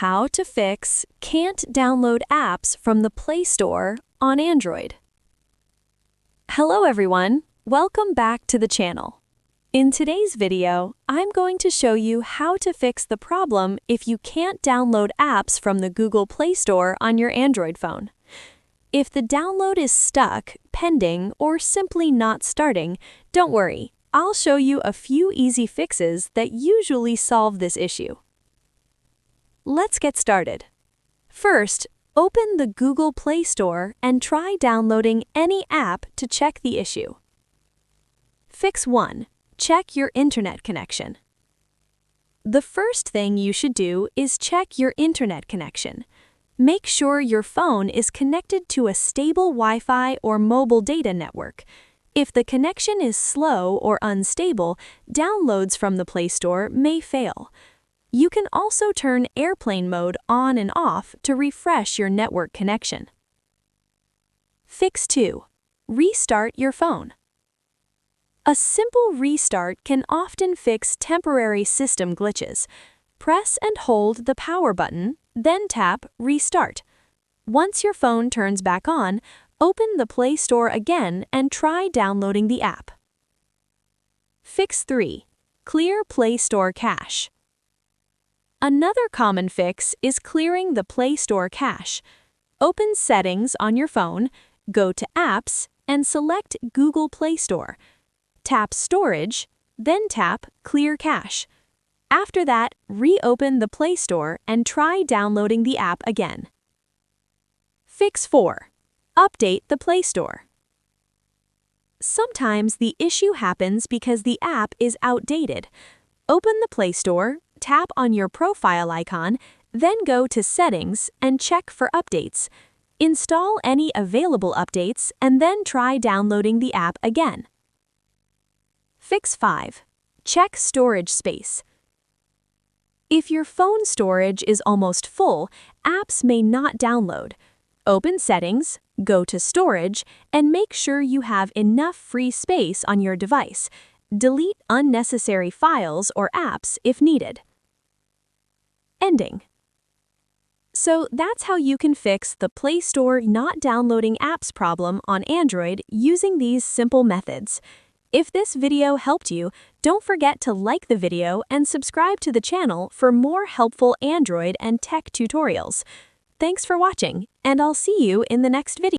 How to fix can't download apps from the Play Store on Android. Hello everyone, welcome back to the channel. In today's video, I'm going to show you how to fix the problem if you can't download apps from the Google Play Store on your Android phone. If the download is stuck, pending, or simply not starting, don't worry, I'll show you a few easy fixes that usually solve this issue. Let's get started. First, open the Google Play Store and try downloading any app to check the issue. Fix 1. Check your internet connection. The first thing you should do is check your internet connection. Make sure your phone is connected to a stable Wi-Fi or mobile data network. If the connection is slow or unstable, downloads from the Play Store may fail. You can also turn airplane mode on and off to refresh your network connection. Fix 2. Restart your phone. A simple restart can often fix temporary system glitches. Press and hold the power button, then tap Restart. Once your phone turns back on, open the Play Store again and try downloading the app. Fix 3. Clear Play Store cache. Another common fix is clearing the Play Store cache. Open Settings on your phone, go to Apps, and select Google Play Store. Tap Storage, then tap Clear Cache. After that, reopen the Play Store and try downloading the app again. Fix 4. Update the Play Store. Sometimes the issue happens because the app is outdated. Open the Play Store, tap on your profile icon, then go to Settings and check for updates. Install any available updates and then try downloading the app again. Fix 5. Check storage space. If your phone storage is almost full, apps may not download. Open Settings, go to Storage, and make sure you have enough free space on your device. Delete unnecessary files or apps if needed. Ending. So that's how you can fix the Play Store not downloading apps problem on Android using these simple methods. If this video helped you, don't forget to like the video and subscribe to the channel for more helpful Android and tech tutorials. Thanks for watching, and I'll see you in the next video.